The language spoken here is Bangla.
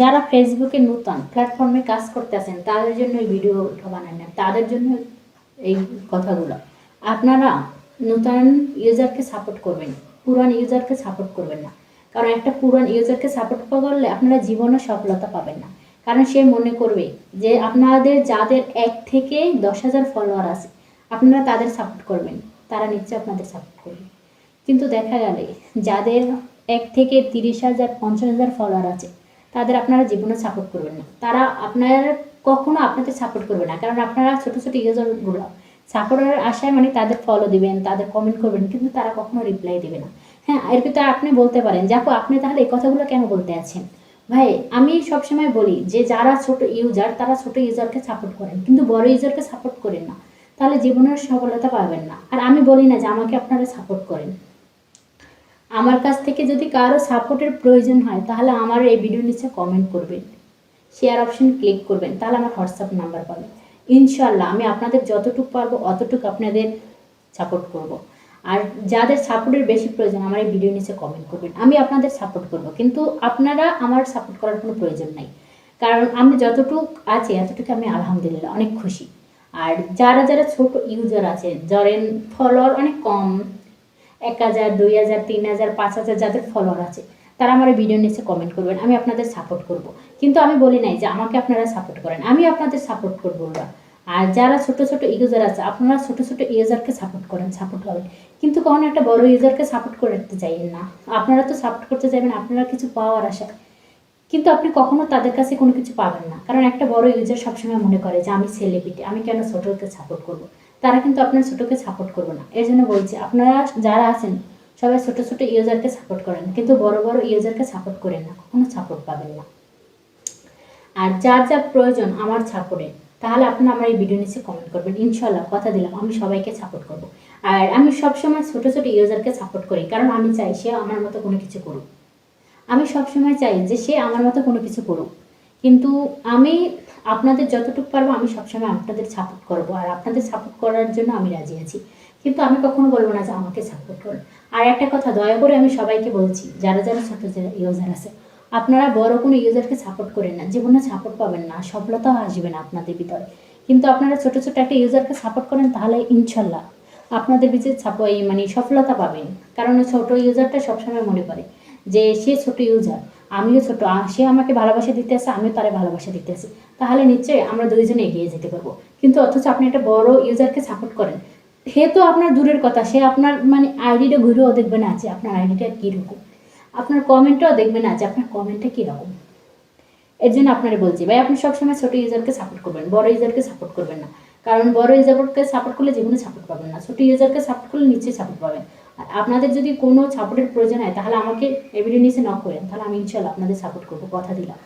যারা ফেসবুকে নতুন প্ল্যাটফর্মে কাজ করতেছেন তাদের জন্য এই ভিডিওটা বানান না, তাদের জন্য এই কথাগুলো। আপনারা নতুন ইউজারকে সাপোর্ট করবেন, পুরান ইউজারকে সাপোর্ট করবেন না। কারণ একটা পুরান ইউজারকে সাপোর্ট করলে আপনারা জীবনে সফলতা পাবেন না। কারণ সে মনে করবে যে আপনাদের যাদের 1 থেকে 10,000 ফলোয়ার আছে আপনারা তাদের সাপোর্ট করবেন, তারা নিশ্চয়ই আপনাদের সাপোর্ট করবে। কিন্তু দেখা গেলে যাদের 1 থেকে 30,000 50,000 ফলোয়ার আছে তাদের আপনারা জীবনে সাপোর্ট করবেন না, তারা আপনার কখনো আপনাদের সাপোর্ট করবে না। কারণ আপনারা ছোটো ছোটো ইউজারগুলো সাপোর্টের আশায় মানে তাদের ফলো দিবেন, তাদের কমেন্ট করবেন, কিন্তু তারা কখনো রিপ্লাই দেবে না। হ্যাঁ, এর ভিতরে আপনি বলতে পারেন যে আপু আপনি তাহলে এই কথাগুলো কেন বলতে আছেন? ভাই, আমি সবসময় বলি যে যারা ছোট ইউজার তারা ছোট ইউজারকে সাপোর্ট করেন, কিন্তু বড় ইউজারকে সাপোর্ট করেন না, তাহলে জীবনের সফলতা পাবেন না। আর আমি বলি না যে আমাকে আপনারা সাপোর্ট করেন। আমার কাছ থেকে যদি কারো সাপোর্টের প্রয়োজন হয় তাহলে আমার এই ভিডিওর নিচে কমেন্ট করবেন, শেয়ার অপশন ক্লিক করবেন, তাহলে আমার হোয়াটসঅ্যাপ নাম্বার পাবেন। ইনশাল্লাহ আমি আপনাদের যতটুকু পারবো অতটুকু আপনাদের সাপোর্ট করব। আর যাদের সাপোর্টের বেশি প্রয়োজন আমার এই ভিডিওর নিচে কমেন্ট করবেন, আমি আপনাদের সাপোর্ট করব। কিন্তু আপনারা আমার সাপোর্ট করার কোনো প্রয়োজন নাই, কারণ আমি যতটুকু আছি এতটুকু আমি আলহামদুলিল্লাহ অনেক খুশি। আর যারা যারা ছোট ইউজার আছে, ধরেন ফলোয়ার অনেক কম, 1,000 2,000 3,000 5,000 যাদের ফলোয়ার আছে তারা আমার ভিডিও নিচে কমেন্ট করবেন, আমি আপনাদের সাপোর্ট করব। কিন্তু আমি বলি নাই যে আমাকে আপনারা সাপোর্ট করেন, আমি আপনাদের সাপোর্ট করবো না। আর যারা ছোট ছোট ইউজার আছে আপনারা ছোট ছোট ইউজারকে সাপোর্ট করেন, সাপোর্ট করেন, কিন্তু কখনো একটা বড় ইউজারকে সাপোর্ট করতে চাইবেন না। আপনারা তো সাপোর্ট করতে চাইবেন আপনারা কিছু পাওয়ার আশা, কিন্তু আপনি কখনো তাদের কাছে কোনো কিছু পাবেন না। কারণ একটা বড় ইউজার সবসময় মনে করে যে আমি সেলিব্রিটি, আমি কেন ছোটকে সাপোর্ট করব। তারা কিন্তু আপনার ছোটকে সাপোর্ট করবে না। এর জন্য বলছি আপনারা যারা আছেন সবাই ছোট ছোট ইউজারকে সাপোর্ট করেন, কিন্তু বড় বড় ইউজারকে সাপোর্ট করেন না, কখনো সাপোর্ট পাবেন না। আর যার যার প্রয়োজন আমার সাপোর্টের, তাহলে আপনারা আমার এই ভিডিও নিচে কমেন্ট করবেন, ইনশাল্লাহ কথা দিলাম আমি সবাইকে সাপোর্ট করব। আর আমি সবসময় ছোট ছোট ইউজারকে সাপোর্ট করি, কারণ আমি চাই সে আমার মতো কোনো কিছু করুক। আমি সবসময় চাই যে সে আমার মতো কোনো কিছু করুক, কিন্তু আমি আপনাদের যতটুকু পারবো আমি সবসময় আপনাদের সাপোর্ট করবো, আর আপনাদের সাপোর্ট করার জন্য আমি রাজি আছি। কিন্তু আমি কখনো বলবো না যে আমাকে সাপোর্ট করুন। আর একটা কথা দয়া করে আমি সবাইকে বলছি, যারা যারা ছোট যারা ইউজার আছে আপনারা বড় কোনো ইউজারকে সাপোর্ট করেন না, জীবনে সাপোর্ট পাবেন না, সফলতাও আসবে না আপনাদের ভিতরে। কিন্তু আপনারা ছোট ছোট একটা ইউজারকে সাপোর্ট করেন তাহলে ইনশাল্লাহ আপনাদের ভিতরে মানে সফলতা পাবেন। কারণ ছোট ইউজারটা সবসময় মনে করে যে সে ছোট ইউজার, আমিও ছোট, সে আমাকে ভালোবাসা দিতে আসে আমিও তারে ভালোবাসা দিতে আসি, তাহলে নিশ্চয়ই আমরা দুইজনে এগিয়ে যেতে পারবো। কিন্তু অথচ আপনি একটা বড় ইউজারকে সাপোর্ট করেন, সে তো আপনার দূরের কথা, সে আপনার মানে আইডিটা ঘুরেও দেখবে না আছে আপনার আইডিটা কীরকম, আপনার কমেন্টটাও দেখবে না যে আপনার কমেন্টটা কীরকম। এর জন্য আপনারা বলছি ভাই আপনি সবসময় ছোট ইউজারকে সাপোর্ট করবেন, বড় ইউজারকে সাপোর্ট করবেন না। কারণ বড় ইউজারকে সাপোর্ট করলে জীবনে সাপোর্ট পাবেন না, ছোট ইউজারকে সাপোর্ট করলে নিশ্চয়ই সাপোর্ট পাবেন। আর আপনাদের যদি কোনো সাপোর্টের প্রয়োজন হয় তাহলে আমাকে এই ভিডিও নিচে নক করেন, তাহলে আমি ইনশাল্লাহ আপনাদের সাপোর্ট করবো, কথা দিলাম।